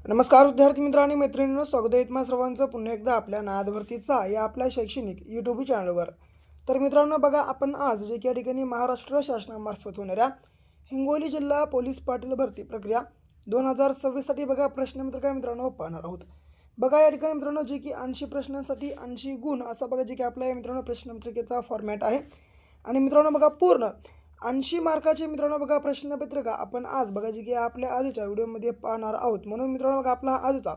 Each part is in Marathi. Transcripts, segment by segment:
नमस्कार विद्यार्थी मित्र आणि मैत्रिणींनो, स्वागत आहे तुम्हा सर्वांचं पुन्हा एकदा आपल्या नादभरतीचा या आपल्या शैक्षणिक यूट्यूब चॅनलवर. तर मित्रांनो बघा, आपण आज जे की या ठिकाणी महाराष्ट्र शासनामार्फत होणाऱ्या हिंगोली जिल्हा पोलीस पाटील भरती प्रक्रिया 2026साठी बघा प्रश्नपत्र काय मित्रांनो पाहणार आहोत. बघा या ठिकाणी मित्रांनो जे की 80 प्रश्नांसाठी 80 गुण असा बघा जे की आपल्या मित्रांनो प्रश्नपत्रिकेचा फॉर्मॅट आहे. आणि मित्रांनो बघा पूर्ण 80 मार्काचे मित्रांनो बघा प्रश्नपत्रिका आपण आज बघा जे की आपल्या आजच्या व्हिडिओमध्ये पाहणार आहोत. म्हणून मित्रांनो बघा आपला आजचा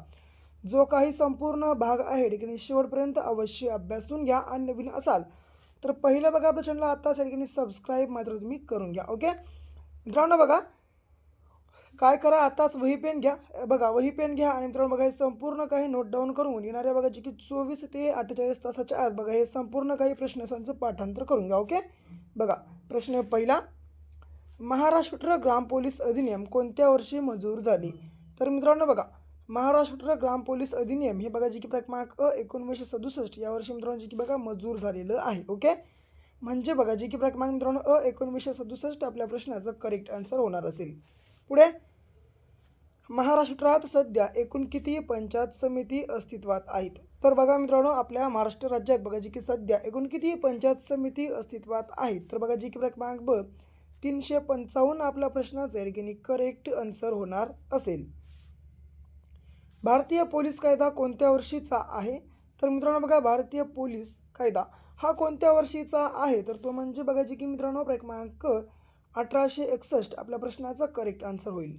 जो काही संपूर्ण भाग आहे ठिकाणी शेवटपर्यंत अवश्य अभ्यासून घ्या. आणि नवीन असाल तर पहिलं बघा आपल्या चॅनलला आत्ताच या ठिकाणी सबस्क्राईब मात्र तुम्ही करून घ्या. ओके मित्रांनो बघा काय करा, आताच वही पेन घ्या. बघा वही पेन घ्या आणि मित्रांनो बघा हे संपूर्ण काही नोट डाऊन करून येणाऱ्या बघा जे की 24 ते 48 तासाच्या आत बघा हे संपूर्ण काही प्रश्नांचं पाठांतर करून घ्या. ओके बघा प्रश्न पहिला, महाराष्ट्र ग्राम पोलीस अधिनियम कोणत्या वर्षी मंजूर झाली? तर मित्रांनो बघा महाराष्ट्र ग्राम पोलीस अधिनियम हे बघा जे की क्रमांक 1967 या वर्षी मित्रांनो जे की बघा मंजूर झालेलं आहे. ओके म्हणजे बघा जे की क्रमांक मित्रांनो 1967 आपल्या प्रश्नाचं करेक्ट आन्सर होणार असेल. पुढे, महाराष्ट्रात सध्या एकूण किती पंचायत समिती अस्तित्वात आहेत? तर बघा मित्रांनो आपल्या महाराष्ट्र राज्यात बघा जी की सध्या एकूण किती पंचायत समिती अस्तित्वात आहेत? तर बघा जी की क्रमांक 355 आपल्या प्रश्नाचं या ठिकाणी करेक्ट आन्सर होणार असेल. भारतीय पोलीस कायदा कोणत्या वर्षीचा आहे? तर मित्रांनो बघा भारतीय पोलीस कायदा हा कोणत्या वर्षीचा आहे? तर तो म्हणजे बघा जी की मित्रांनो क्रमांक 1861 आपल्या प्रश्नाचा करेक्ट आन्सर होईल.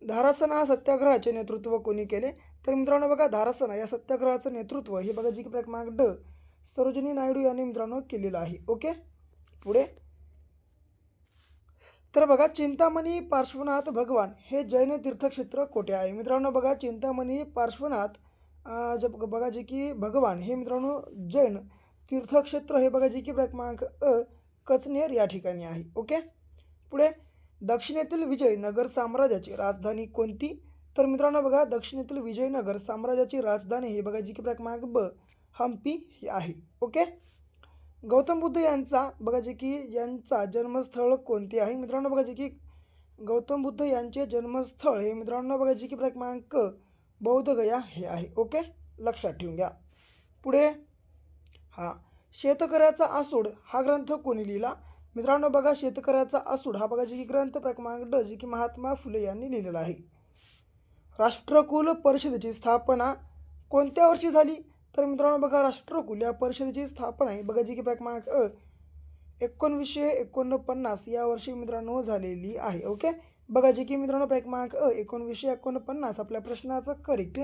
धारासना सत्याग्रहाचे नेतृत्व कोणी केले? तर मित्रांनो बघा धारासना या सत्याग्रहाचं नेतृत्व हे बघा जी की क्रमांक सरोजिनी नायडू यांनी मित्रांनो केलेलं आहे. ओके पुढे, तर बघा चिंतामणी पार्श्वनाथ भगवान हे जैन तीर्थक्षेत्र कोठे आहे? मित्रांनो बघा चिंतामणी पार्श्वनाथ बघा जे की भगवान हे मित्रांनो जैन तीर्थक्षेत्र हे बघा जे की क्रमांक कचनेर या ठिकाणी आहे. ओके पुढे, दक्षिणेतील विजयनगर साम्राज्याची राजधानी कोणती? तर मित्रांनो बघा दक्षिणेतील विजयनगर साम्राज्याची राजधानी हे बघा जी की क्रमांक हम्पी ही आहे. ओके, गौतम बुद्ध यांचा बघा जे की यांचा जन्मस्थळ कोणते आहे? मित्रांनो बघा जे की गौतम बुद्ध यांचे जन्मस्थळ हे मित्रांनो बघा जे की क्रमांक बौद्धगया हे आहे. ओके लक्षात ठेवून घ्या. पुढे, शेतकऱ्याचा आसूड हा ग्रंथ कोणी लिहिला? मित्रांनो बघा शेतकऱ्याचा आसूड हा बघा जे की ग्रंथ क्रमांक जे की महात्मा फुले यांनी लिहिलेला आहे. राष्ट्रकुल परिषदेची स्थापना कोणत्या वर्षी झाली? तर मित्रांनो बघा राष्ट्रकुल या परिषदेची स्थापना आहे बघा जी की क्रमांक 1949 या वर्षी मित्रांनो झालेली आहे. ओके बघा जी की मित्रांनो क्रमांक 1949 आपल्या प्रश्नाचं करेक्ट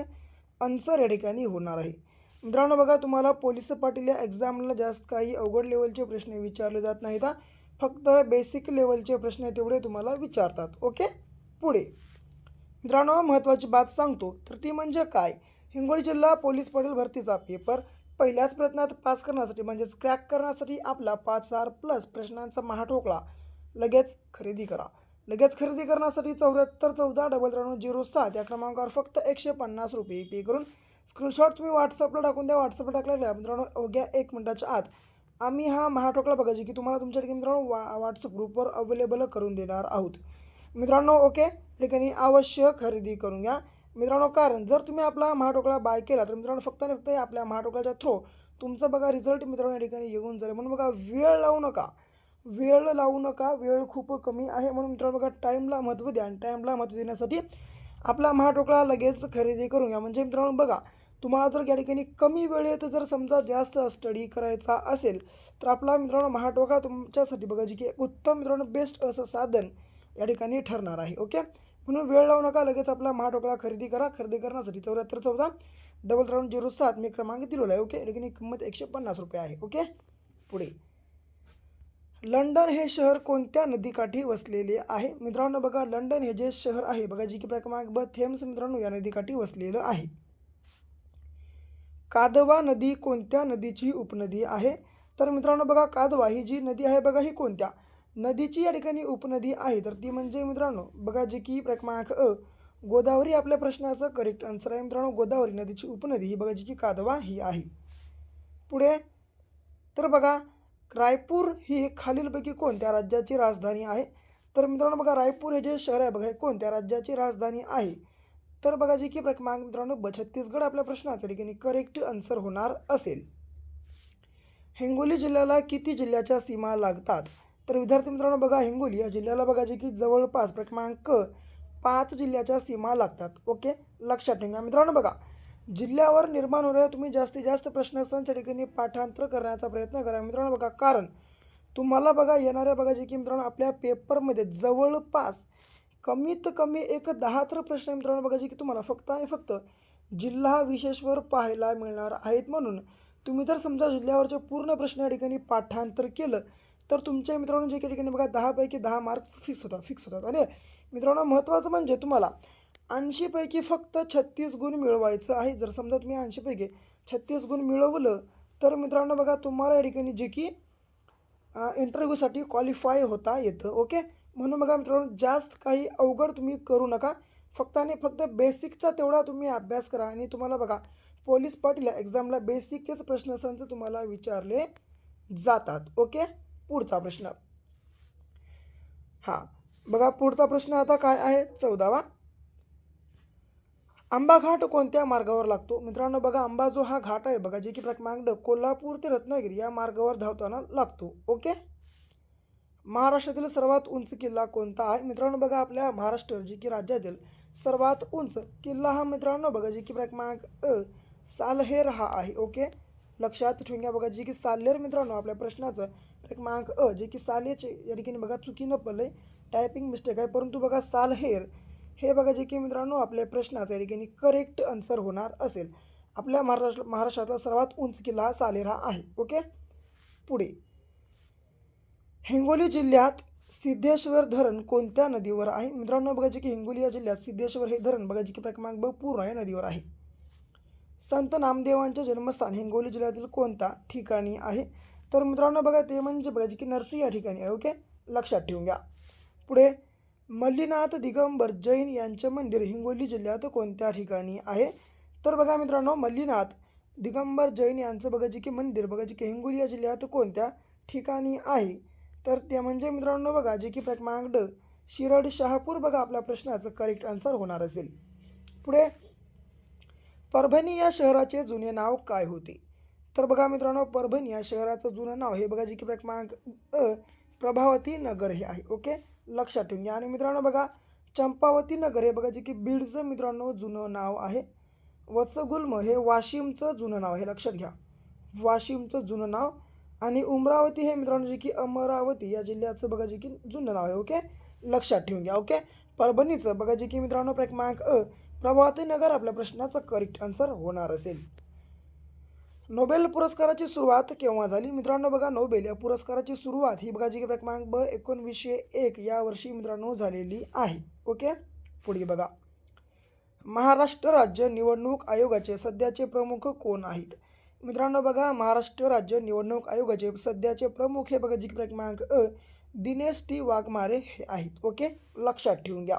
आन्सर या ठिकाणी होणार आहे. मित्रांनो बघा तुम्हाला पोलीस पाटील या एक्झामला जास्त काही अवघड लेवलचे प्रश्न विचारले जात नाहीत, फक्त बेसिक लेवलचे प्रश्न तेवढे तुम्हाला विचारतात. ओके पुढे मित्रांनो महत्त्वाची बात सांगतो तर ती म्हणजे काय, हिंगोली जिल्हा पोलीस पाटील भरतीचा पेपर पहिल्याच प्रयत्नात पास करण्यासाठी म्हणजेच क्रॅक करण्यासाठी आपला 5000+ प्रश्नांचा महाठोकळा लगेच खरेदी करा. लगेच खरेदी करण्यासाठी 7414 या क्रमांकावर फक्त 150 रुपये पे करून स्क्रीनशॉट तुम्ही व्हॉट्सअपला टाकून द्या. व्हॉट्सअपला टाकलेल्या मित्रांनो अवघ्या 1 मिनिटाच्या आत आम्ही हा महाठोकळा बघा जी की तुम्हाला तुमच्या ठिकाणी मित्रांनो व्हॉट्सअप ग्रुपवर अवेलेबल करून देणार आहोत मित्रांनो. ओके ठिकाणी अवश्य खरेदी करून घ्या मित्रांनो, कारण जर तुम्ही आपला महाठोकळा बाय केला तर मित्रांनो फक्त आणि फक्त आपल्या महाठोकळ्याच्या थ्रू तुमचं बघा रिझल्ट मित्रांनो या ठिकाणी येऊन जाईल. म्हणून बघा वेळ लावू नका, वेळ खूप कमी आहे. म्हणून मित्रांनो बघा टाईमला महत्त्व द्या आणि टाईमला महत्त्व देण्यासाठी आपला महाठोकळा लगेच खरेदी करून घ्या. म्हणजे मित्रांनो बघा तुम्हाला जर या ठिकाणी कमी वेळेत जर समजा जास्त स्टडी करायचा असेल तर आपला मित्रांनो महाठोकळा तुमच्यासाठी बघा जी की एक उत्तम मित्रांनो बेस्ट असं साधन या ठिकाणी ठरणार आहे. ओके म्हणून वेळ लावू नका, लगेच आपला महाठोकळा खरेदी करा. खरेदी करण्यासाठी 7414 मी क्रमांक दिलेला आहे. ओके ठिकाणी किंमत 150 रुपये आहे. ओके पुढे, लंडन हे शहर कोणत्या नदीकाठी वसलेले आहे? मित्रांनो बघा लंडन हे जे शहर आहे बघा जी की क्रमांक थेम्स मित्रांनो या नदीकाठी वसलेलं आहे. कादवा नदी कोणत्या नदीची उपनदी आहे? तर मित्रांनो बघा कादवा ही जी नदी आहे बघा ही कोणत्या नदीची या ठिकाणी उपनदी आहे? तर ती म्हणजे मित्रांनो बघा जी की क्रमांक गोदावरी आपल्या प्रश्नाचं करेक्ट आन्सर आहे मित्रांनो. गोदावरी नदीची उपनदी ही बघा जी की कादवा ही आहे. पुढे, तर बघा रायपूर ही खालीलपैकी कोणत्या राज्याची राजधानी आहे? तर मित्रांनो बघा रायपूर हे जे शहर आहे बघा हे कोणत्या राज्याची राजधानी आहे? तर बघा जे की क्रमांक मित्रांनो छत्तीसगड आपल्या प्रश्नाचं ठिकाणी करेक्ट आन्सर होणार असेल. हिंगोली जिल्ह्याला किती जिल्ह्याच्या सीमा लागतात? तर विद्यार्थी मित्रांनो बघा हिंगोली या जिल्ह्याला बघा जे की जवळपास क्रमांक 5 जिल्ह्याच्या सीमा लागतात. ओके, लक्षात ठेवा मित्रांनो. बघा जिल्ह्यावर निर्माण होणाऱ्या तुम्ही जास्तीत जास्त प्रश्नांच्या ठिकाणी पाठांतर करण्याचा प्रयत्न करा मित्रांनो. बघा कारण तुम्हाला बघा येणाऱ्या बघा जे की मित्रांनो आपल्या पेपरमध्ये जवळपास कमीत कमी एक 10 तर प्रश्न मित्रांनो बघा जे की तुम्हाला फक्त आणि फक्त जिल्हा विशेषवर पाहायला मिळणार आहेत. म्हणून तुम्ही जर समजा जिल्ह्यावरचे पूर्ण प्रश्न या ठिकाणी पाठांतर केलं तर तुमच्या मित्रांनो जे काही ठिकाणी बघा 10 पैकी 10 मार्क्स फिक्स होतात. आणि मित्रांनो महत्त्वाचं म्हणजे तुम्हाला 80 पैकी फक्त 36 गुण मिळवायचं आहे. जर समजा तुम्ही 80 पैकी 36 गुण मिळवलं तर मित्रांनो बघा तुम्हाला या ठिकाणी जे की इंटरव्ह्यूसाठी क्वालिफाय होता येतं. ओके, म्हणून बघा मित्रांनो जास्त काही अवघड तुम्ही करू नका. फक्त आणि फक्त बेसिकचा तेवढा तुम्ही अभ्यास करा. आणि तुम्हाला बघा पोलीस पाटील एक्झामला बेसिकचेच प्रश्नसंच तुम्हाला विचारले जातात. ओके, पुढचा प्रश्न. हां बघा पुढचा प्रश्न आता काय आहे 14वा. आंबा घाट कोणत्या मार्गावर लागतो? मित्रांनो बघा आंबा जो हा घाट आहे बघा जे की क्रमांक कोल्हापूर ते रत्नागिरी या मार्गावर धावताना लागतो. ओके, महाराष्ट्रातील सर्वात उंच किल्ला कोणता आहे? मित्रांनो बघा आपल्या महाराष्ट्र जे की राज्यातील सर्वात उंच किल्ला हा मित्रांनो बघा जे की क्रमांक सालहेर हा आहे. ओके, लक्षात ठेवून बघा जे की साल्हेर मित्रांनो आपल्या प्रश्नाचं क्रमांक जे की सालेचे या ठिकाणी बघा चुकीनं पडलंय, टायपिंग मिस्टेक आहे. परंतु बघा सालहेर हे बघा जे की मित्रांनो आपल्या प्रश्नाचं या ठिकाणी करेक्ट आन्सर होणार असेल. आपल्या महाराष्ट्रातला सर्वात उंच किल्ला हा सालेर हा आहे. ओके, पुढे. हिंगोली जिल्ह्यात सिद्धेश्वर धरण कोणत्या नदीवर आहे? मित्रांनो बघा जे की हिंगोली या जिल्ह्यात सिद्धेश्वर हे धरण बघा जे की क्रमांक पूर्ण या नदीवर आहे. संत नामदेवांचे जन्मस्थान हिंगोली जिल्ह्यातील कोणत्या ठिकाणी आहे? तर मित्रांनो बघा ते म्हणजे बघा जे की नरसी या ठिकाणी आहे. ओके, लक्षात ठेवून घ्या. पुढे मल्लीनाथ दिगंबर जैन यांचे मंदिर हिंगोली जिल्ह्यात कोणत्या ठिकाणी आहे? तर बघा मित्रांनो मल्लीनाथ दिगंबर जैन यांचं बघा जे की मंदिर बघा जे की हिंगोली या जिल्ह्यात कोणत्या ठिकाणी आहे? तर ते म्हणजे मित्रांनो बघा जे की क्रमांक शिरड शहापूर बघा आपल्या प्रश्नाचं करेक्ट आन्सर होणार असेल. पुढे परभणी या शहराचे जुने नाव काय होते? तर बघा मित्रांनो परभणी या शहराचं जुनं नाव हे बघा जे की क्रमांक प्रभावती नगर हे आहे. ओके, लक्षात ठेवून घ्या. आणि मित्रांनो बघा चंपावती नगर हे बघा जे की बीडचं मित्रांनो जुनं नाव आहे. वत्सगुल्म हे वाशिमचं जुनं नाव आहे, लक्षात घ्या, वाशिमचं जुनं नाव. आणि उमरावती हे मित्रांनो जे की अमरावती या जिल्ह्याचं बघा जे की जुनं नाव आहे. ओके, लक्षात ठेवून घ्या. ओके, परभणीचं बघा जे की मित्रांनो क्रमांक प्रभावती नगर आपल्या प्रश्नाचं करेक्ट आन्सर होणार असेल. नोबेल पुरस्काराची सुरुवात केव्हा झाली? मित्रांनो बघा नोबेल या पुरस्काराची सुरुवात ही बघा जी क्रमांक 1901 या वर्षी मित्रांनो झालेली आहे. ओके, पुढे बघा महाराष्ट्र राज्य निवडणूक आयोगाचे सध्याचे प्रमुख कोण आहेत? मित्रांनो बघा महाराष्ट्र राज्य निवडणूक आयोगाचे सध्याचे प्रमुख हे बघा जी क्रमांक दिनेश टी वाघमारे हे आहेत. ओके, लक्षात ठेवून घ्या.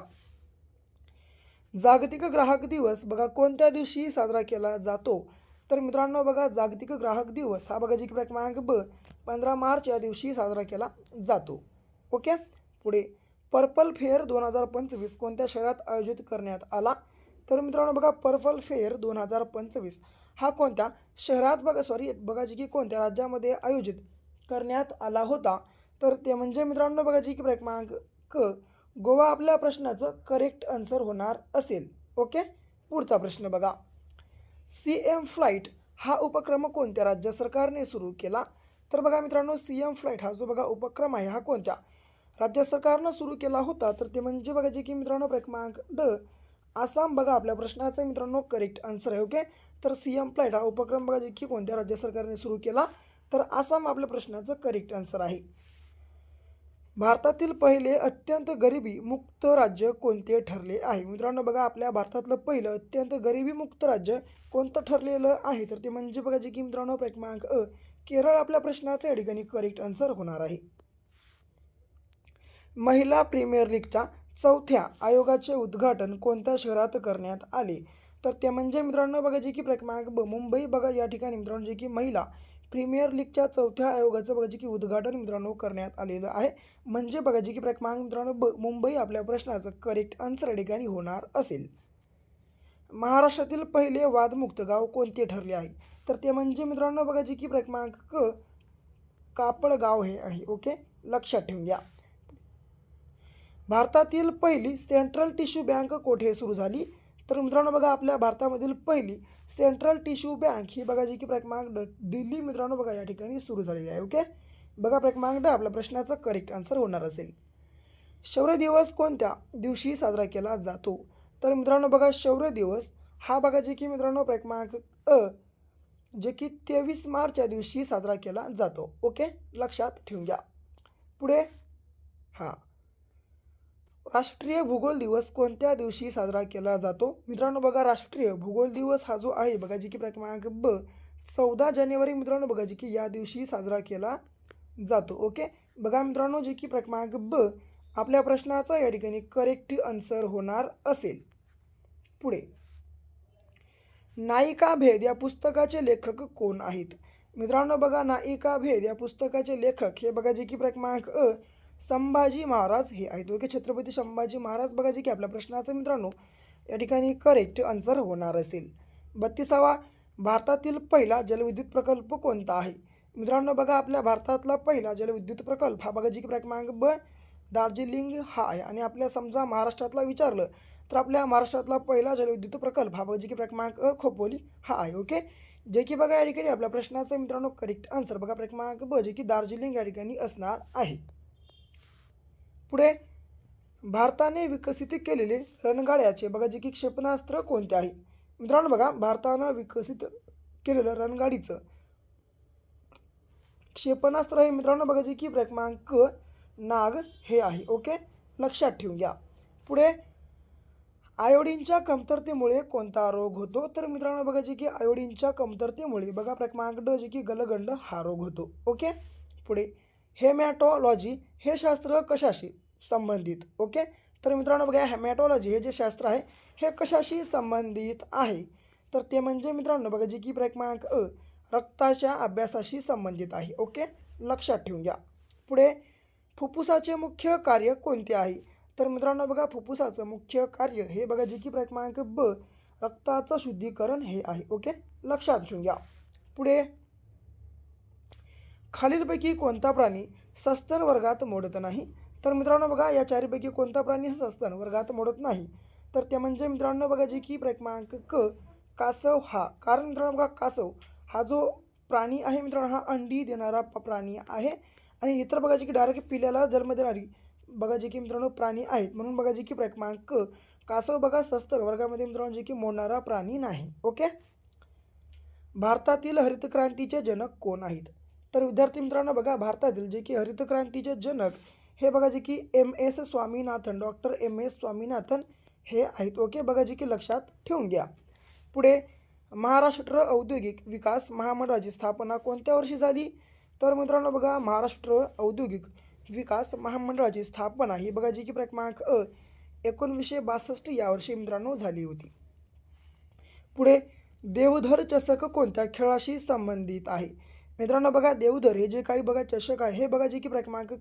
जागतिक ग्राहक दिवस बघा कोणत्या दिवशी साजरा केला जातो? तर मित्रांनो बघा जागतिक ग्राहक दिवस हा बघा जी क्रमांक 15 मार्च या दिवशी साजरा केला जातो. ओके, पुढे पर्पल फेअर 2025 कोणत्या शहरात आयोजित करण्यात आला? तर मित्रांनो बघा पर्पल फेअर 2025 हा कोणत्या शहरात बघा जी की कोणत्या राज्यामध्ये आयोजित करण्यात आला होता? तर ते म्हणजे मित्रांनो बघा जी की क्रमांक गोवा आपल्या प्रश्नाचं करेक्ट आन्सर होणार असेल. ओके, पुढचा प्रश्न बघा CM फ्लाईट हा उपक्रम कोणत्या राज्य सरकारने सुरू केला? तर बघा मित्रांनो CM फ्लाईट हा जो बघा उपक्रम आहे हा कोणत्या राज्य सरकारनं सुरू केला होता? तर ते म्हणजे बघा जे की मित्रांनो क्रमांक आसाम बघा आपल्या प्रश्नाचं मित्रांनो करेक्ट आन्सर आहे. ओके, तर CM फ्लाईट हा उपक्रम बघा जे की कोणत्या राज्य सरकारने सुरू केला? तर आसाम आपल्या प्रश्नाचं करेक्ट आन्सर आहे. भारतातील पहिले अत्यंत गरिबी मुक्त राज्य कोणते ठरले आहे? मित्रांनो बघा आपल्या भारतातलं पहिलं अत्यंत गरिबी मुक्त राज्य कोणतं ठरलेलं आहे? तर ते म्हणजे बघा जे की मित्रांनो क्रमांक केरळ आपल्या प्रश्नाचं या ठिकाणी करेक्ट आन्सर होणार आहे. महिला प्रीमियर लीगच्या 4थ्या आयोगाचे उद्घाटन कोणत्या शहरात करण्यात आले? तर ते म्हणजे मित्रांनो बघा जे की क्रमांक मुंबई बघा या ठिकाणी मित्रांनो जे की महिला प्रीमियर लीगच्या 4थ्या आयोगाचं बघा जे की उद्घाटन मित्रांनो करण्यात आलेलं आहे. म्हणजे बघा जे की क्रमांक मित्रांनो मुंबई आपल्या प्रश्नाचं करेक्ट आन्सर या ठिकाणी होणार असेल. महाराष्ट्रातील पहिले वादमुक्त गाव कोणते ठरले आहे? तर ते म्हणजे मित्रांनो बघा जे की क्रमांक क कापडगाव हे आहे. ओके, लक्षात ठेवून घ्या. भारतातील पहिली सेंट्रल टिश्यू बँक कोठे सुरू झाली? तर मित्रांनो बघा आपल्या भारतामधील पहिली सेंट्रल टिश्यू बँक ही बघा जी की क्रमांक दिल्ली मित्रांनो बघा या ठिकाणी सुरू झालेली आहे. ओके, बघा क्रमांक आपल्या प्रश्नाचा करेक्ट आन्सर होणार असेल. शौर्य दिवस कोणत्या दिवशी साजरा केला जातो? तर मित्रांनो बघा शौर्य दिवस हा बघा जे की मित्रांनो क्रमांक जे की 23 मार्च या दिवशी साजरा केला जातो. ओके, लक्षात ठेवून घ्या. पुढे हां, राष्ट्रीय भूगोल दिवस कोणत्या दिवशी साजरा केला जातो? मित्रांनो बघा राष्ट्रीय भूगोल दिवस हा जो आहे बघा जी की क्रमांक 14 जानेवारी मित्रांनो बघा जी की या दिवशी साजरा केला जातो. ओके, बघा मित्रांनो जी की क्रमांक आपल्या प्रश्नाचा या ठिकाणी करेक्ट आन्सर होणार असेल. पुढे नायिका भेद या पुस्तकाचे लेखक कोण आहेत? मित्रांनो बघा नायिका भेद या पुस्तकाचे लेखक हे बघा जे की क्रमांक संभाजी महाराज हे आहेत. ओके, छत्रपती संभाजी महाराज बघा जे की आपल्या प्रश्नाचं मित्रांनो या ठिकाणी करेक्ट आन्सर होणार असेल. 32वा भारतातील पहिला जलविद्युत प्रकल्प कोणता आहे? मित्रांनो बघा आपल्या भारतातला पहिला जलविद्युत प्रकल्प हा बघा जी की क्रमांक दार्जिलिंग हा आहे. आणि आपल्या समजा महाराष्ट्रातला विचारलं तर आपल्या महाराष्ट्रातला पहिला जलविद्युत प्रकल्प हा बघा जी की क्रमांक खोपोली हा आहे. ओके, जे की बघा या ठिकाणी आपल्या प्रश्नाचं मित्रांनो करेक्ट आन्सर बघा क्रमांक जे की दार्जिलिंग या ठिकाणी असणार आहे. पुढे भारताने विकसित केलेले रणगाड्याचे बघा जे की क्षेपणास्त्र कोणते आहे? मित्रांनो बघा भारतानं विकसित केलेलं रणगाडीचं क्षेपणास्त्र हे मित्रांनो बघा जे की क्रमांक नाग हे आहे. ओके, लक्षात ठेवून घ्या. पुढे आयोडीनच्या कमतरतेमुळे कोणता रोग होतो? तर मित्रांनो बघा जे की आयोडीनच्या कमतरतेमुळे बघा क्रमांक जे की गलगंड हा रोग होतो. ओके, पुढे हेमॅटॉलॉजी हे शास्त्र कशाशी संबंधित? ओके, तर मित्रांनो बघा हेमॅटॉलॉजी हे जे शास्त्र आहे हे कशाशी संबंधित आहे? तर ते म्हणजे मित्रांनो बघा जे की क्रमांक रक्ताच्या अभ्यासाशी संबंधित आहे. ओके, लक्षात ठेवून घ्या. पुढे फुफ्फुसाचे मुख्य कार्य कोणते आहे? तर मित्रांनो बघा फुफ्फुसाचं मुख्य कार्य हे बघा जे की क्रमांक रक्ताचं शुद्धीकरण हे आहे. ओके, लक्षात ठेवून घ्या. पुढे खालीलपैकी कोणता प्राणी सस्तन वर्गात मोडत नाही? तर मित्रांनो बघा या चारीपैकी कोणता प्राणी सस्तन वर्गात मोडत नाही? तर ते म्हणजे मित्रांनो बघा जे की क्रमांक कासव हा. कारण मित्रांनो बघा कासव हा जो प्राणी आहे मित्रांनो हा अंडी देणारा प्राणी आहे. आणि इतर बघा जे की डायरेक्ट पिल्याला जन्म देणारी बघा जे की मित्रांनो प्राणी आहेत. म्हणून बघा जे की क्रमांक कासव बघा सस्तन वर्गामध्ये मित्रांनो जे की मोडणारा प्राणी नाही. ओके, भारतातील हरित क्रांतीचे जनक कोण आहेत? तर विद्यार्थी मित्रांनो बघा भारतातील जे की हरित क्रांतीचे जनक हे बघा जे की MS Swaminathan, doctor MS Swaminathan हे आहेत. ओके, बघा जे की लक्षात ठेवून घ्या. पुढे महाराष्ट्र औद्योगिक विकास महामंडळाची स्थापना कोणत्या वर्षी झाली? तर मित्रांनो बघा महाराष्ट्र औद्योगिक विकास महामंडळाची स्थापना ही बघा जी की क्रमांक 1962 या वर्षी मित्रांनो झाली होती. पुढे देवधर चषक कोणत्या खेळाशी संबंधित आहे? मित्रांनो बघा देवधर हे जे काही बघा चषक आहे हे बघा जे की क्रमांक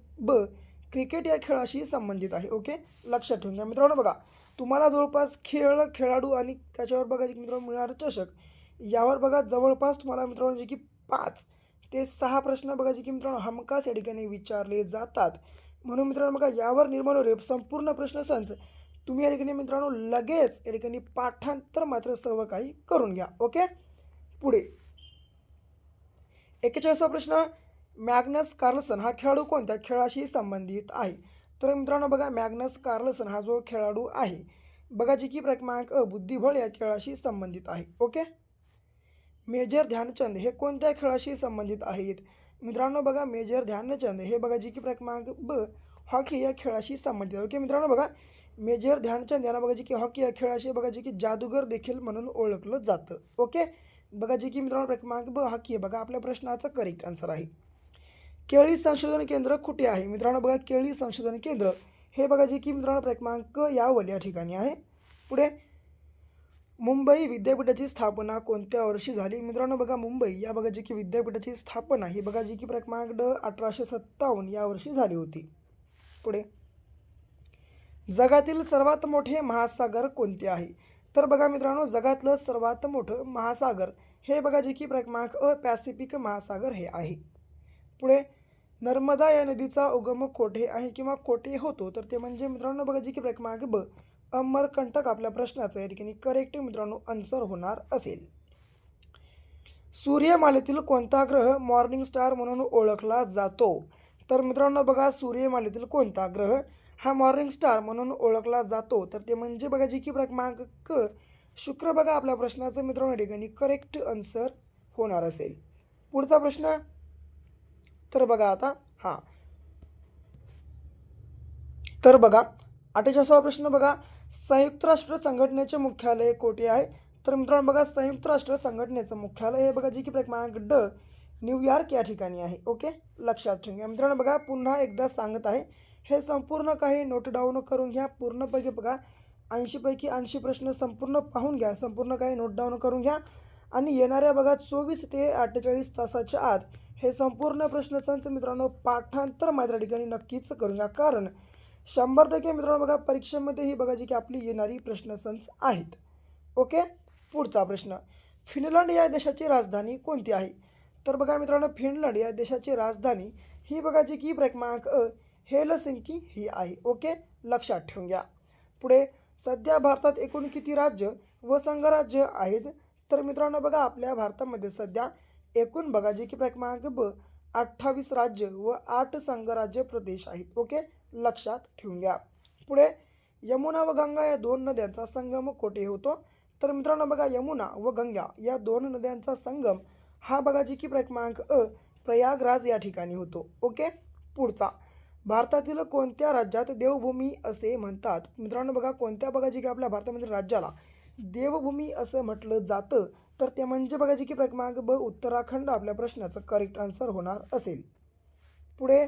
क्रिकेट या खेळाशी संबंधित आहे. ओके, लक्षात ठेवून घ्या. मित्रांनो बघा तुम्हाला जवळपास खेळाडू आणि त्याच्यावर बघा जे मित्रांनो मिळणारं चषक यावर बघा जवळपास तुम्हाला मित्रांनो जे की 5 ते 6 प्रश्न बघा जे की मित्रांनो हमखास या ठिकाणी विचारले जातात. म्हणून मित्रांनो बघा यावर निर्माण होणारे संपूर्ण प्रश्नसंच तुम्ही या ठिकाणी मित्रांनो लगेच या ठिकाणी पाठांतर मात्र सर्व काही करून घ्या. ओके, पुढे 41वा प्रश्न मॅग्नस कार्लसन हा खेळाडू कोणत्या खेळाशी संबंधित आहे? तर मित्रांनो बघा मॅग्नस कार्लसन हा जो खेळाडू आहे बघा जी की क्रमांक बुद्धिबळ या खेळाशी संबंधित आहे. ओके, मेजर ध्यानचंद हे कोणत्या खेळाशी संबंधित आहेत? मित्रांनो बघा मेजर ध्यानचंद हे बघा जी की क्रमांक हॉकी या खेळाशी संबंधित आहे. ओके मित्रांनो बघा मेजर ध्यानचंद यांना बघा जी की हॉकी या खेळाशी बघा जी की जादूगर देखील म्हणून ओळखलं जातं. ओके, बघा जी की मित्रांनो क्रमांक हॉकी बघा आपल्या प्रश्नाचा करेक्ट आन्सर आहे. केळी संशोधन केंद्र कुठे आहे? मित्रांनो बघा केळी संशोधन केंद्र हे बघा जे की मित्रांनो क्रमांक यावल या ठिकाणी आहे. पुढे मुंबई विद्यापीठाची स्थापना कोणत्या वर्षी झाली? मित्रांनो बघा मुंबई या बघा जी की विद्यापीठाची स्थापना ही बघा जी की क्रमांक 1857 या वर्षी झाली होती. पुढे जगातील सर्वात मोठे महासागर कोणते आहे? तर बघा मित्रांनो, जगातलं सर्वात मोठं महासागर हे बघा जे की क्रमांक पॅसिफिक महासागर हे आहे. पुढे नर्मदा या नदीचा उगम कोठे आहे किंवा कोठे होतो, तर ते म्हणजे मित्रांनो बघा जे की क्रमांक ब अमरकंटक आपल्या प्रश्नाचं या ठिकाणी करेक्ट मित्रांनो आन्सर होणार असेल. सूर्यमालेतील कोणता ग्रह मॉर्निंग स्टार म्हणून ओळखला जातो? तर मित्रांनो बघा, सूर्यमालेतील कोणता ग्रह हा मॉर्निंग स्टार म्हणून ओळखला जातो, तर ते म्हणजे बघा जी की क्रमांक क शुक्र बघा आपल्या प्रश्नाचं मित्रांनो या ठिकाणी करेक्ट आन्सर होणार असेल. पुढचा प्रश्न, तर बघा आता हां, तर बघा 48वा प्रश्न बघा, संयुक्त राष्ट्र संघटनेचे मुख्यालय कोठे आहे? तर मित्रांनो बघा, संयुक्त राष्ट्र संघटनेचं मुख्यालय हे बघा जे की क्रमांक ड न्यूयॉर्क या ठिकाणी आहे. ओके, लक्षात ठेवून मित्रांनो बघा, पुन्हा एकदा सांगत आहे, हे संपूर्ण काही नोट डाऊन करून घ्या. पूर्णपैकी बघा 80पैकी 80 प्रश्न संपूर्ण पाहून घ्या, संपूर्ण काही नोट डाऊन करून घ्या आणि येणाऱ्या बघा 24 ते 48 तासाच्या आत हे संपूर्ण प्रश्नसंच मित्रांनो पाठांतर मात्र ठिकाणी नक्कीच करून घ्या, कारण 100% मित्रांनो बघा परीक्षेमध्ये ही बघा जी की आपली येणारी प्रश्नसंच आहेत. ओके, पुढचा प्रश्न, फिनलंड या देशाची राजधानी कोणती आहे? तर बघा मित्रांनो, फिनलंड या देशाची राजधानी ही बघा जी की क्रमांक हेलसिंकी ही आहे. ओके, लक्षात ठेवून घ्या. पुढे, सध्या भारतात एकूण किती राज्य व संघराज्य आहेत? तर मित्रांनो बघा, आपल्या भारतामध्ये सध्या एकूण बघा जे की क्रमांक ब 28 राज्य व 8 संघराज्य प्रदेश आहेत. ओके, लक्षात ठेवून घ्या. पुढे, यमुना व गंगा या दोन नद्यांचा संगम कोठे होतो? तर मित्रांनो बघा, यमुना व गंगा या दोन नद्यांचा संगम हा बघा जी की क्रमांक प्रयागराज या ठिकाणी होतो. ओके, पुढचा, भारतातील कोणत्या राज्यात देवभूमी असे म्हणतात? मित्रांनो बघा, कोणत्या बघा जी की आपल्या भारतामधील राज्याला देवभूमी असं म्हटलं जातं, तर ते म्हणजे बघा जी की क्रमांक ब उत्तराखंड आपल्या प्रश्नाचं करेक्ट आन्सर होणार असेल. पुढे,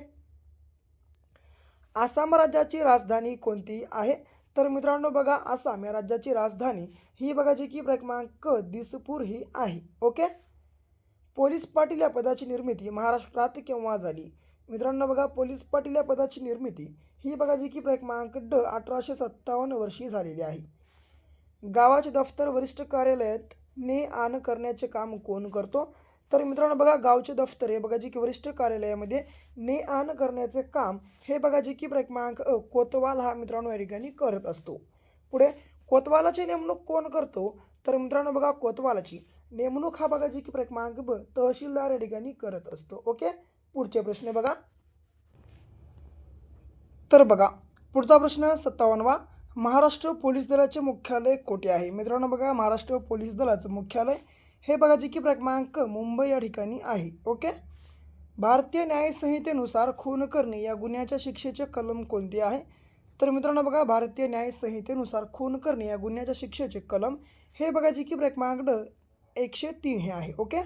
आसाम राज्याची राजधानी कोणती आहे? तर मित्रांनो बघा, आसाम या राज्याची राजधानी ही बघा जी की क्रमांक दिसपूर ही आहे. ओके, पोलीस पाटील या पदाची निर्मिती महाराष्ट्रात केव्हा झाली? मित्रांनो बघा, पोलीस पाटील या पदाची निर्मिती ही बघा जी की क्रमांक ड 1857 वर्षी झालेली आहे. गावाचे दफ्तर वरिष्ठ कार्यालयात ने आण करण्याचे काम कोण करतो? तर मित्रांनो बघा, गावचे दफ्तर हे बघा जी की वरिष्ठ कार्यालयामध्ये ने आण करण्याचे काम हे बघा जी की क्रमांक कोतवाल हा मित्रांनो या ठिकाणी करत असतो. पुढे, कोतवालाची नेमणूक कोण करतो? तर मित्रांनो बघा, कोतवालाची नेमणूक हा बघा जी की क्रमांक ब तहसीलदार या ठिकाणी करत असतो. ओके, पुढचे प्रश्न बघा, तर बघा पुढचा प्रश्न 57वा, महाराष्ट्र पोलीस दलाचे मुख्यालय कोठे आहे? मित्रांनो बघा, महाराष्ट्र पोलीस दलाचं मुख्यालय हे बघा जी की क्रमांक मुंबई या ठिकाणी आहे. ओके, भारतीय न्याय संहितेनुसार खून करणे या गुन्ह्याच्या शिक्षेचे कलम कोणते आहे? तर मित्रांनो बघा, भारतीय न्याय संहितेनुसार खून करणे या गुन्ह्याच्या शिक्षेचे कलम हे बघा जी की क्रमांक ड 103 हे आहे. ओके,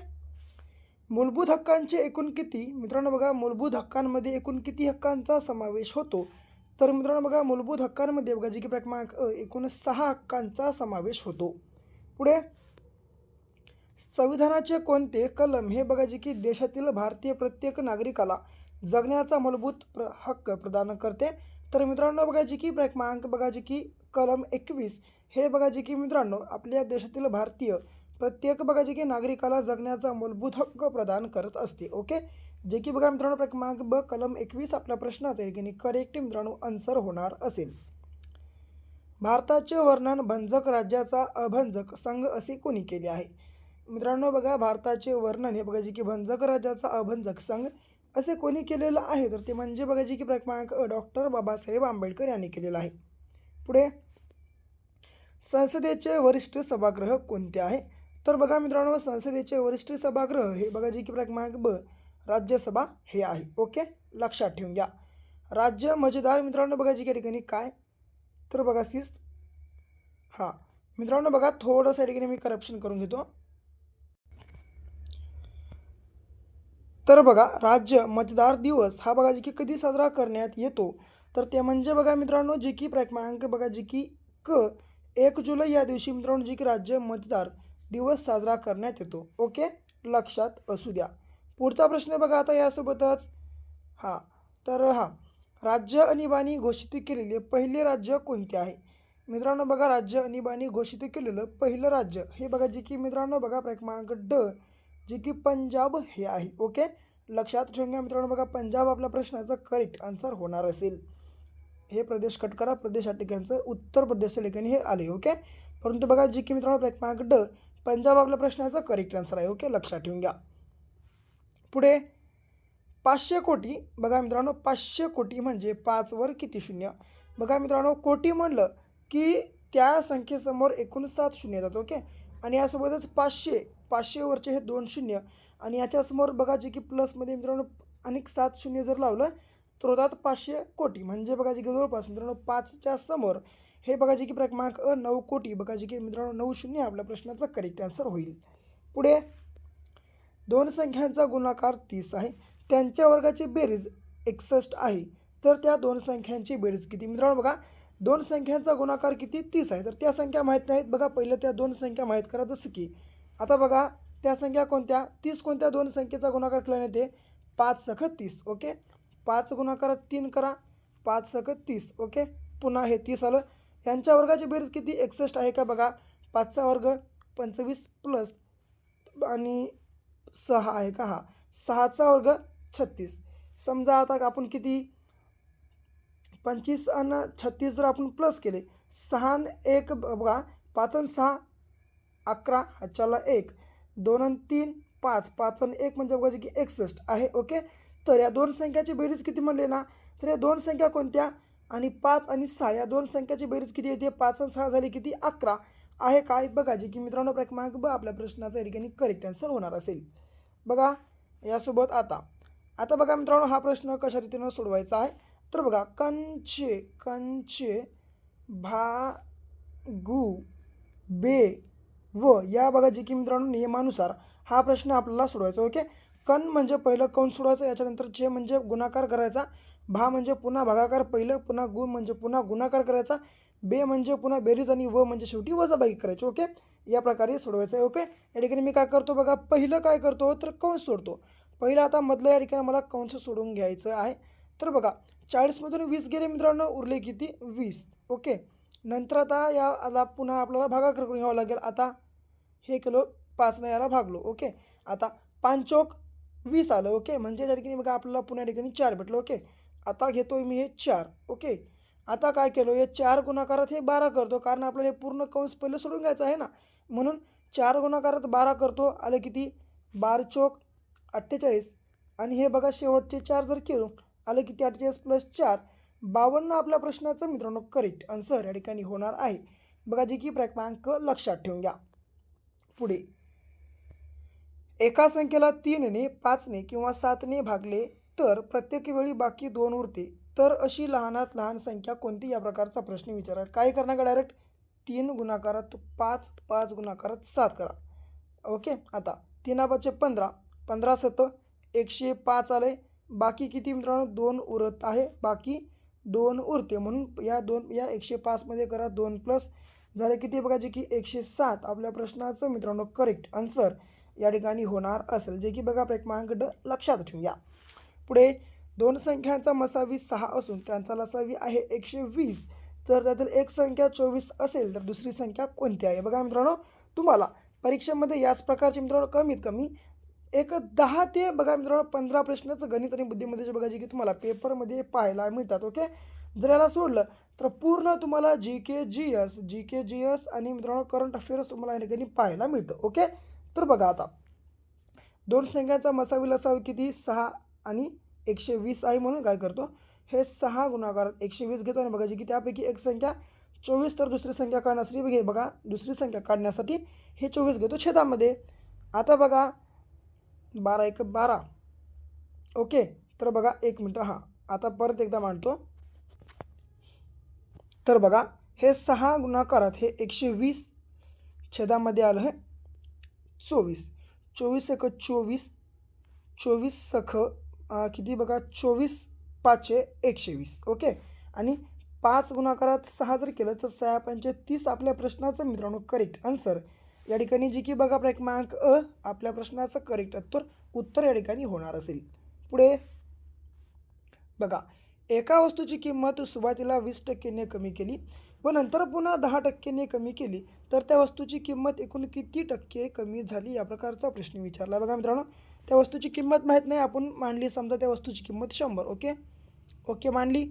मूलभूत हक्कांचे एकूण किती? मित्रांनो बघा, मूलभूत हक्कांमध्ये एकूण किती हक्कांचा समावेश होतो? तर मित्रांनो बघा, मूलभूत हक्कांमध्ये बघा जी की क्रमांक एकूण 6 हक्कांचा समावेश होतो. पुढे, संविधानाचे कोणते कलम हे बघा जी की देशातील भारतीय प्रत्येक नागरिकाला जगण्याचा मूलभूत हक्क प्रदान करते? तर मित्रांनो बघा जी की क्रमांक बघा जी की कलम 21 हे बघा जी की मित्रांनो आपल्या देशातील भारतीय प्रत्येक बघा जे की नागरिकाला जगण्याचा मूलभूत हक्क प्रदान करत असते. ओके, जे की बघा मित्रांनो क्रमांक ब कलम 21 आपल्या प्रश्नाचा या ठिकाणी करेक्ट मित्रांनो आन्सर होणार असेल. भारताचे वर्णन भंजक राज्याचा अभंजक संघ असे कोणी केले आहे? मित्रांनो बघा, भारताचे वर्णन हे बघा जे की भंजक राज्याचा अभंजक संघ असे कोणी केलेलं आहे? तर ते म्हणजे बघा जे की क्रमांक डॉक्टर बाबासाहेब आंबेडकर यांनी केलेलं आहे. पुढे, संसदेचे वरिष्ठ सभागृह कोणते आहे? तर बघा मित्रांनो, संसदेचे वरिष्ठ सभागृह हे बघा जे की क्रमांक ब राज्यसभा हे आहे. ओके, लक्षात ठेवून घ्या. राज्य मजेदार मित्रांनो बघा जी या ठिकाणी काय? तर बघा शिस्त, हां मित्रांनो बघा, थोडंसं या ठिकाणी मी करप्शन करून घेतो. तर बघा, राज्य मतदार दिवस हा बघा जी की कधी साजरा करण्यात येतो? तर ते म्हणजे बघा मित्रांनो जे की क्रमांक बघा जी की क 1 जुलै या दिवशी मित्रांनो जी की राज्य मतदार दिवस साजरा करण्यात येतो. ओके, लक्षात असू द्या. पुढचा प्रश्न बघा आता यासोबतच, हां तर हां, राज्य आणीबाणी घोषित केलेले पहिले राज्य कोणते आहे? मित्रांनो बघा, राज्य आणीबाणी घोषित केलेलं पहिलं राज्य हे बघा जे की मित्रांनो बघा क्रमांक ड जे की पंजाब हे आहे. ओके, लक्षात ठेवून घ्या मित्रांनो. बघा पंजाब आपल्या प्रश्नाचा करेक्ट आन्सर होणार असेल. हे प्रदेश कट करा, प्रदेश या ठिकाणचं उत्तर प्रदेशच्या ठिकाणी हे आले. ओके, परंतु बघा जे की मित्रांनो क्रमांक ड पंजाब आपल्या प्रश्नाचा करेक्ट आन्सर आहे. ओके, लक्षात ठेवून घ्या. पुढे 500 कोटी. बघा मित्रांनो 500 कोटी म्हणजे 5 वर किती शून्य. बघा मित्रांनो कोटी म्हणलं की त्या संख्येसमोर 59 शून्य येतात. ओके, आणि यासोबतच 500 वरचे हे 2 शून्य आणि याच्यासमोर बघा जे की प्लसमध्ये मित्रांनो अनेक 7 शून्य जर लावलं तर होतात 500 कोटी. म्हणजे बघा जे की जवळपास मित्रांनो 5च्या समोर हे बघा जे की क्रमांक 9 कोटी. बघा जे की मित्रांनो 9 शून्य आपल्या प्रश्नाचा करेक्ट आन्सर होईल. पुढे 2 संख्यांचा गुणाकार 30 आहे, त्यांच्या वर्गाची बेरीज 61 आहे, तर त्या 2 संख्यांची बेरीज किती. मित्रांनो बघा 2 संख्यांचा गुणाकार किती 30 आहे, तर त्या संख्या माहीत नाहीत. बघा पहिलं त्या 2 संख्या माहीत करा. जसं की आता बघा त्या संख्या कोणत्या 30 कोणत्या 2 संख्येचा गुणाकार केल्याने ते 5 सख 30. ओके, 5 गुणाकारात 3 करा, 5 सख 30. ओके, पुन्हा हे 30 आलं. यांच्या वर्गाची बेरीज किती 61 आहे का. बघा 5चा वर्ग 25 प्लस आणि 6 आहे का. हा 6चा वर्ग 36. समजा आता आपण किती 25 आणि 36 जर आपण प्लस केले 6 आणि 1 बघा 5 आणि 6 11 हाच्याला 1 2 आणि 3 5 5 आणि 1 म्हणजे बघा की 61 आहे. ओके, तर या 2 संख्याची बेरीज किती म्हणले ना, तर या 2 संख्या कोणत्या आणि 5 आणि 6 या 2 संख्याची बेरीज किती येते 5 आणि 6 झाली किती 11 आहे काय. बघा जे की मित्रांनो क्रमांक ब आपल्या प्रश्नाचा या ठिकाणी करेक्ट आन्सर होणार असेल. बघा यासोबत आता बघा मित्रांनो हा प्रश्न कशा रीतीनं सोडवायचा आहे. तर बघा कंचे भागू बे व या बघा जे की मित्रांनो नियमानुसार हा प्रश्न आपल्याला सोडवायचा. ओके, कण म्हणजे पहिलं कंस सोडवायचं, याच्यानंतर चे म्हणजे गुणाकार करायचा, भा म्हणजे पुन्हा भागाकार पहिलं, पुन्हा गु म्हणजे पुन्हा गुणाकार करायचा, बे म्हणजे पुन्हा बेरीज आणि व म्हणजे शेवटी वजाबाकी करायची. ओके, या प्रकारे सोडवायचं आहे. ओके, या ठिकाणी मी काय करतो बघा पहिलं काय करतो तर कंस सोडतो. पहिलं आता मधलं या ठिकाणी मला कंस सोडून घ्यायचं आहे. तर बघा 40मधून 20 गेले मित्रांनो, उरले किती 20. ओके, नंतर आता याला पुन्हा आपल्याला भागाकार करून घ्यावं लागेल. आता हे केलो 5ने याला भागलो. ओके, आता 5 चौक 20 आलं. ओके, म्हणजे या ठिकाणी बघा आपल्याला पुन्हा या ठिकाणी 4 भेटलं. ओके, आता घेतोय मी हे 4. ओके, आता काय केलो हे 4 गुणाकारात हे 12 करतो, कारण आपल्याला हे पूर्ण कंस पहिलं सोडून घ्यायचं आहे ना, म्हणून 4 गुणाकारात 12 करतो. आलं किती 12 चौक 48 आणि हे बघा शेवटचे 4 जर केलो आलं किती 48 प्लस 4 52 आपल्या प्रश्नाचं मित्रांनो करेक्ट आन्सर या ठिकाणी होणार आहे. बघा जे की क्रमांक लक्षात ठेवून घ्या. पुढे एका संख्येला 3ने 5ने किंवा 7ने भागले तर प्रत्येक वेळी बाकी 2 उरते, तर अशी लहानात लहान संख्या कोणती या प्रकारचा प्रश्न विचारा. काय करणार का डायरेक्ट 3 गुणाकारात 5 5 गुणाकारात 7 करा. ओके, आता 3 15 15 7 105 आले. बाकी किती मित्रांनो 2 उरत आहे, बाकी 2 उरते, म्हणून या 105 मध्ये करा 2 प्लस झाले किती बघा जे की 107 आपल्या प्रश्नाचं मित्रांनो करेक्ट आन्सर या ठिकाणी होणार असेल, जे की बघा क्रमांक ड लक्षात ठेवून घ्या. पुढे 2 संख्यांचा मसावी 6 असून त्यांचा लसावी आहे 120, तर त्यातील एक संख्या 24 असेल तर दुसरी संख्या कोणती आहे. बघा मित्रांनो तुम्हाला परीक्षेमध्ये याच प्रकारचे मित्रांनो कमीत कमी एक 10 ते बघा मित्रांनो 15 प्रश्नाचं गणित आणि बुद्धिमत्तेचे बघा जे की तुम्हाला पेपरमध्ये पाहायला मिळतात. ओके, जर याला सोडलं तर पूर्ण तुम्हाला जी के जी एस आणि मित्रांनो करंट अफेअर्स तुम्हाला या ठिकाणी पाहायला मिळतं. ओके, तर बघा आता 2 संख्यांचा मसावी लसावी किती 6 आणि 120 आहे, म्हणून काय करतो हे 6 गुणाकारात 120 घेतो आणि बघा जी की त्यापैकी एक संख्या 24 तर दुसरी संख्या काढण्यासाठी बघे बघा दुसरी संख्या काढण्यासाठी हे 24 घेतो छेदामध्ये. आता बघा 12 1 12. ओके, तर बघा 1 मिनटं हां आता परत एकदा मांडतो. तर बघा हे 6 गुणाकारात हे 120 छेदामध्ये आलं हे 24 24 1 24 24 सख किती बघा 24 5 120. ओके, आणि 5 गुणाकारात 6 जर केलं तर 6 5 30 आपल्या प्रश्नाचं मित्रांनो करेक्ट आन्सर या ठिकाणी जी की बघा क्रमांक आपल्या प्रश्नाचं करेक्ट उत्तर या ठिकाणी होणार असेल. पुढे बघा एका वस्तूची किंमत सुरुवातीला 20% कमी केली पण नंतर पुन्हा 10% कमी केली तर त्या वस्तूची किंमत एकूण किती टक्के कमी झाली, या प्रकारचा प्रश्न विचारला. बघा मित्रांनो, त्या वस्तूची किंमत माहीत नाही, आपण मांडली समजा त्या वस्तूची किंमत 100. ओके मांडली.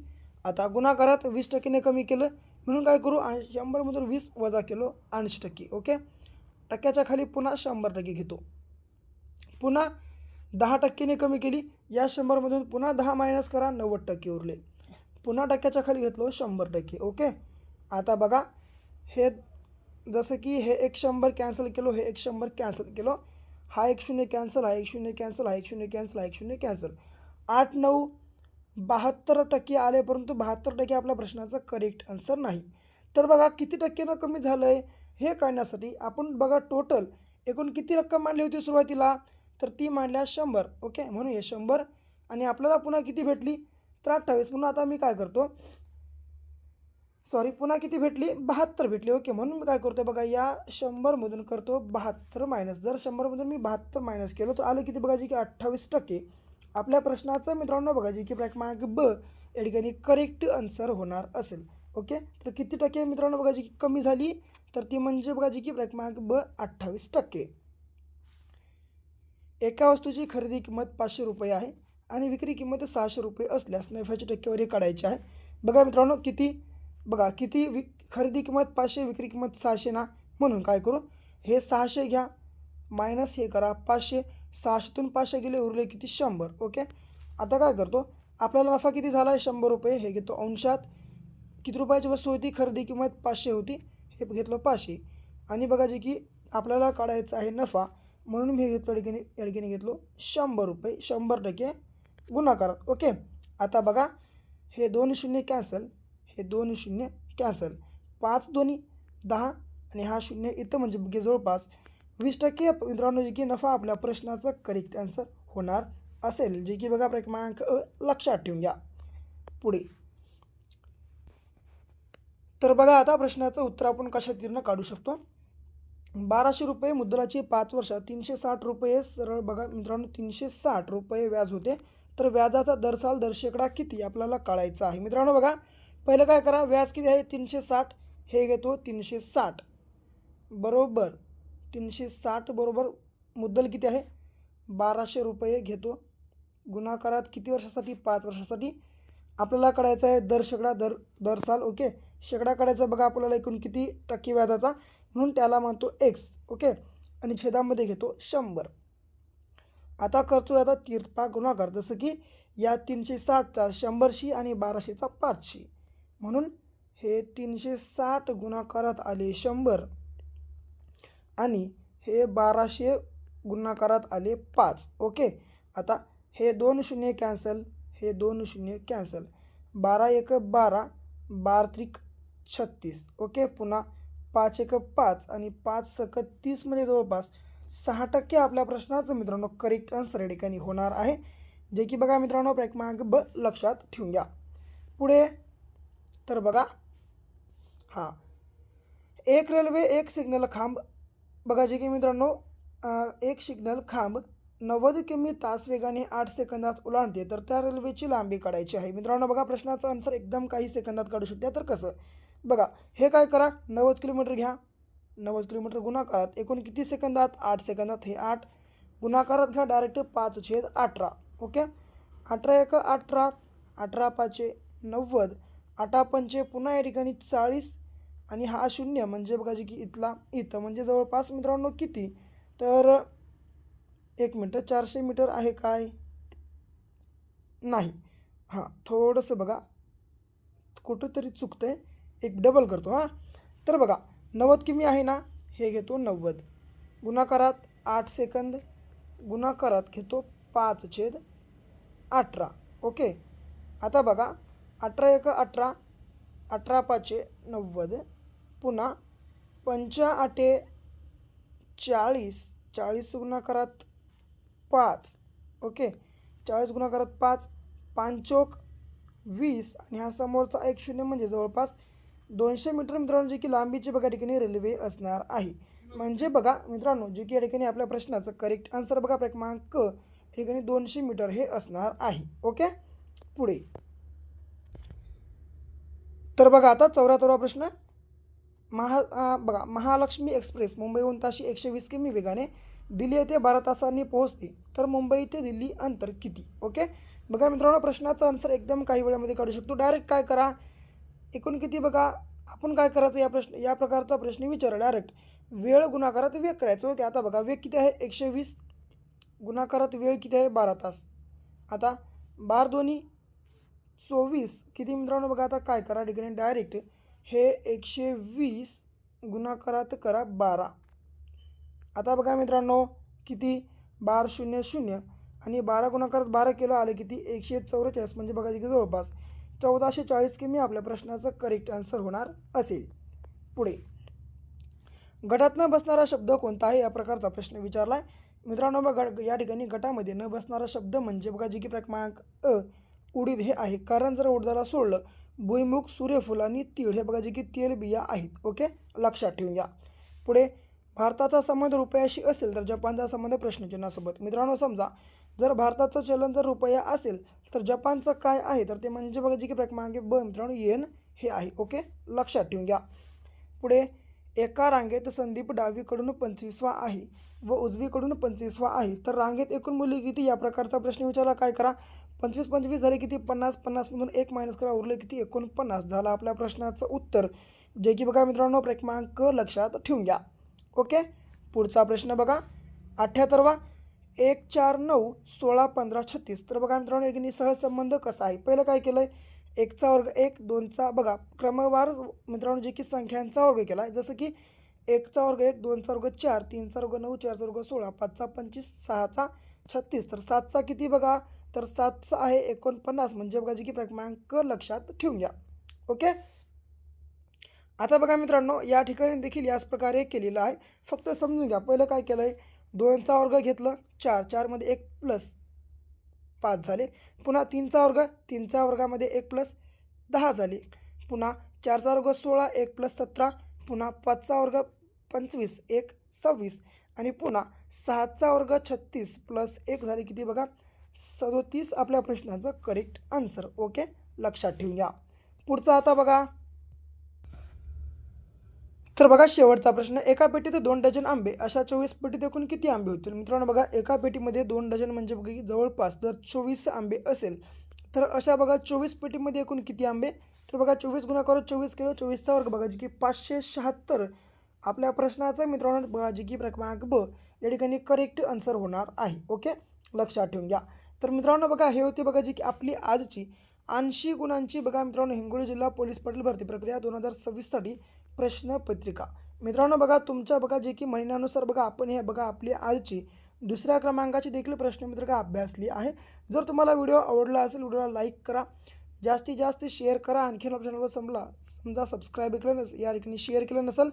आता गुणाकारात 20% कमी केलं म्हणून काय करू, 100मधून 20 वजा केलो 80%. ओके, टक्क्याच्या खाली पुन्हा 100% घेतो. पुन्हा 10% कमी केली, या 100मधून पुन्हा 10 मायनस करा, 90% उरले. पुन्हा टक्क्याच्या खाली घेतलो 100%. ओके, आता बघा हे जसं की हे एक 100 कॅन्सल केलो, हे एक 100 कॅन्सल केलो, हा एक 0 कॅन्सल, हा एक 0 कॅन्सल, हा एक 0 कॅन्सल, हा एक 0 कॅन्सल. 8, 9, 72% आले, परंतु 72% आपल्या प्रश्नाचं करेक्ट आन्सर नाही. तर बघा किती टक्क्यानं कमी झालं आहे हे कळण्यासाठी आपण बघा टोटल एकूण किती रक्कम मांडली होती सुरुवातीला, तर ती मांडल्या 100. ओके, म्हणून हे 100 आणि आपल्याला पुन्हा किती भेटली तर 28. पुन्हा आता मी काय करतो, पुन्हा किती भेटली, 72 भेटली. ओके, म्हणून मी काय करतो बघा, या 100मधून करतो 72 मायनस. जर 100मधून मी 72 मायनस केलं तर आलं किती बघायची की 28%. आपल्या प्रश्नाचं मित्रांनो बघायची की क्रमांक ब या ठिकाणी करेक्ट आन्सर होणार असेल. ओके, तर किती टक्के मित्रांनो बघायची की कमी झाली, तर ती म्हणजे बघायची की क्रमांक ब 28%. एका वस्तूची खरेदी किंमत 500 रुपये आहे आणि विक्री किंमत 600 रुपये असल्यास नफ्याची टक्केवारी काढायची आहे. बघा मित्रांनो किती खरेदी किंमत 500, विक्री किंमत 600 ना, म्हणून काय करू, हे 600 घ्या मायनस हे करा 500, 600तून 500 गेले उरले किती 100. ओके, आता काय करतो, आपल्याला नफा किती झाला आहे 100 रुपये, हे घेतो अंशात. किती रुपयाची वस्तू होती, खरेदी किंमत 500 होती, हे घेतलं 500 आणि बघायचे की आपल्याला काढायचा आहे नफा, म्हणून मी घेतलो या ठिकाणी घेतलो 100 रुपये, 100% गुणाकारात. ओके, आता बघा हे 2 शून्य कॅन्सल, हे 2 शून्य कॅन्सल, 5 दोन्ही 10 आणि हा 0 इथं म्हणजे जवळपास 20% मित्रांनो जे की नफा आपल्या प्रश्नाचं करेक्ट आन्सर होणार असेल, जे की बघा क्रमांक लक्षात ठेवून घ्या. पुढे तर बघा आता प्रश्नाचं उत्तर आपण कशा तीर्ण काढू शकतो. 1200 रुपये मुद्दलाचे 5 वर्षात 360 रुपये सरळ. बघा मित्रांनो 360 रुपये व्याज होते, तर व्याजाचा दरसाल दर शेकडा किती आपल्याला काढायचं आहे. मित्रांनो बघा पहिलं काय करा, व्याज किती आहे 360, हे घेतो 360 बरोबर 360 बरोबर मुद्दल किती आहे 1200 रुपये घेतो, गुणाकारात किती वर्षासाठी 5 वर्षासाठी. आपल्याला काढायचा आहे दर शेकडा दर साल. ओके, शेकडा काढायचा बघा आपल्याला एकूण किती टक्के व्याजाचा, म्हणून त्याला म्हणतो एक्स. ओके, आणि छेदामध्ये घेतो 100. आता करतो आता तिरपा गुणाकार, जसं की या 360चा 100शी आणि 1200चा 5शी, म्हणून हे 360 गुणाकारात आले 100 आणि हे 1200 गुणाकारात आले 5. ओके, आता हे 2 शून्य कॅन्सल, हे 2 शून्य कॅन्सल, 12 एक 12, 12 त्रिक 36. ओके, पुन्हा 5 एक 5 आणि 5 सक 30 म्हणजे जवळपास 6% आपल्या प्रश्नाचं मित्रांनो करेक्ट आन्सर या ठिकाणी होणार आहे, जे की बघा मित्रांनो क्रमांक ब लक्षात ठेवून घ्या. पुढे तर बघा एक रेल्वे एक सिग्नल खांब, बघा जे की मित्रांनो एक सिग्नल खांब 90 किमी तास वेगाने 8 सेकंदात ओलांडते, तर त्या रेल्वेची लांबी काढायची आहे. मित्रांनो बघा प्रश्नाचं आन्सर एकदम काही सेकंदात काढू शकते. तर कसं बघा, हे काय करा 90 किलोमीटर घ्या, 90 किलोमीटर गुणाकारात एकूण किती सेकंदात 8 सेकंदात, हे 8 गुणाकारात घ्या डायरेक्ट 5/18. ओके, 18 एक 18, 18 पाचे 90, 8 पंचे पुन्हा या ठिकाणी 40 आणि हा 0 म्हणजे बघा जे की इथं म्हणजे जवळपास मित्रांनो किती, तर 1 मिनटं 400 मीटर आहे काय, नाही, थोडंसं बघा कुठंतरी चुकतं आहे, एक डबल करतो. तर बघा 90 किमी आहे ना, हे घेतो 90 गुणाकारात 8 सेकंद, गुणाकारात घेतो 5/18. ओके, आता बघा 18 एक 18, 18 पाचे 90, पुन्हा 5/8 40, 40 गुणाकारात 5. ओके, 40 गुणाकारात 5, 5 चोक 20 आणि हा समोरचा 1 शून्य म्हणजे जवळपास 200 मीटर मित्रांनो जे की लांबीची बघा ठिकाणी रेल्वे असणार आहे. म्हणजे बघा मित्रांनो जे की या ठिकाणी आपल्या प्रश्नाचं करेक्ट आन्सर बघा क्रमांक ठिकाणी 200 मीटर हे असणार आहे. ओके, पुढे तर बघा आता 74वा प्रश्न, बघा महालक्ष्मी एक्सप्रेस मुंबईहून ताशी 120 किमी वेगाने दिल्ली येथे 12 तासांनी पोहोचते, तर मुंबई ते दिल्ली अंतर किती? ओके, बघा मित्रांनो, प्रश्नाचा आन्सर एकदम काही वेळामध्ये काढू शकतो. डायरेक्ट काय करा, एकूण किती बघा, आपण काय करायचं, या प्रकारचा प्रश्न विचारा डायरेक्ट वेळ गुणाकारात वेग करायचं. ओके, आता बघा वेग किती आहे 120, गुणाकारात वेळ किती आहे 12 तास. आता 12 दोन्ही 24 किती मित्रांनो, बघा आता काय करा ठिकाणी डायरेक्ट हे 120 गुणाकारात करा 12. आता बघा मित्रांनो किती 1200 आणि 12 गुणाकारात 12 केलं आलं किती 144, म्हणजे बघा की जवळपास 1440 किमी आपल्या प्रश्नाचं करेक्ट आन्सर होणार असेल. पुढे गटात न बसणारा शब्द कोणता आहे, या प्रकारचा प्रश्न विचारला आहे मित्रांनो. बघा या ठिकाणी गटामध्ये न बसणारा शब्द म्हणजे बघा जी की क्रमांक उडीद हे आहे, कारण जर उडदाला सोडलं भुईमुग, सूर्यफूल आणि तीळ हे बघा जे की तेलबिया आहेत. ओके, लक्षात ठेवून घ्या. पुढे भारताचा संबंध रुपयाशी असेल तर जपानचा संबंध प्रश्नचिन्हासोबत. मित्रांनो समजा जर भारताचं चलन जर रुपया असेल तर जपानचं काय आहे, तर ते म्हणजे बघा जी की क्रमांक ब मित्रांनो येन हे आहे. ओके, लक्षात ठेवून घ्या. पुढे एका रांगेत संदीप डावीकडून 25वा आहे व उजवीकडून 25वा आहे, तर रांगेत एकूण मूल्य किती, या प्रकारचा प्रश्न विचारला. काय करा, 25 झाले किती 50, 50मधून 1 मायनस करा, उरले किती 49 झालं आपल्या प्रश्नाचं उत्तर, जे की बघा मित्रांनो क्रमांक लक्षात ठेवून घ्या. ओके, पुढचा प्रश्न बघा 78वा 1 4 9 16 15 36. तर बघा मित्रांनो एक सहसंबंध कसा आहे, पहिलं काय केलं आहे 1चा वर्ग 1 2चा बघा क्रमवार मित्रांनो जे की संख्यांचा वर्ग केला आहे, जसं की 1चा वर्ग 1 2चा वर्ग 4 3चा वर्ग 9 4चा वर्ग 16 5चा 25 6चा 36, तर 7चा किती बघा, तर 7चा आहे 49, म्हणजे बघा जे की क्रमांक लक्षात ठेवून घ्या. ओके, आता बघा मित्रांनो या ठिकाणी देखील याच प्रकारे केलेलं आहे, फक्त समजून घ्या. पहिलं काय केलं आहे 2चा वर्ग घेतलं 4 4मध्ये 1 प्लस 5 झाले, पुन्हा 3चा वर्ग 3च्या वर्गामध्ये 1 प्लस 10 झाले, पुन्हा 4चा वर्ग 16 1 प्लस 17, पुन्हा 5चा वर्ग 25 1 26 आणि पुन्हा 6चा वर्ग 36 प्लस 1 झाले किती बघा 37 आपल्या प्रश्नाचं करेक्ट आन्सर. ओके, लक्षात ठेवून घ्या. पुढचा आता बघा, तर बघा शेवटचा प्रश्न, एका पेटीत 2 डझन आंबे, अशा 24 पेटीत एकूण किती आंबे होतील. मित्रांनो बघा एका पेटीमध्ये 2 डझन म्हणजे बघा जवळपास जर 24 आंबे असेल तर अशा बघा 24 पेटीमध्ये एकूण किती आंबे, तर बघा 24 गुणाकार 24 केलं 24चा वर्ग बघा जी की 576 आपल्या प्रश्नाचं मित्रांनो बघा जी की क्रमांक ब या ठिकाणी करेक्ट आन्सर होणार आहे. ओके, लक्षात ठेवून घ्या. तर मित्रांनो बघा हे होते बघा जी की आपली आजची 80 गुणांची बघा मित्रांनो हिंगोली जिल्हा पोलीस पाटील भरती प्रक्रिया 2026साठी प्रश्नपत्रिका. मित्रांनो बघा तुमच्या बघा जे की महिन्यानुसार बघा आपण हे बघा आपली आजची दुसऱ्या क्रमांकाची देखील प्रश्नपत्रिका अभ्यासली आहे. जर तुम्हाला व्हिडिओ आवडला असेल व्हिडिओला लाईक करा, जास्तीत जास्त शेअर करा. आणखीन आपल्या चॅनलवर समजा सबस्क्राईब केलं नसेल या ठिकाणी शेअर केलं नसेल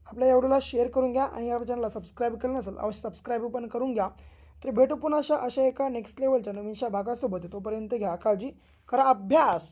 आपल्या व्हिडिओला शेअर करून घ्या आणि या चॅनलला सबस्क्राईब केलं नसेल अवश्य सबस्क्राईब पण करून घ्या. तर भेटू पुन्हा अशा एका नेक्स्ट लेवलच्या नवीनशा भागासोबत, तोपर्यंत घ्या काळजी, करा अभ्यास.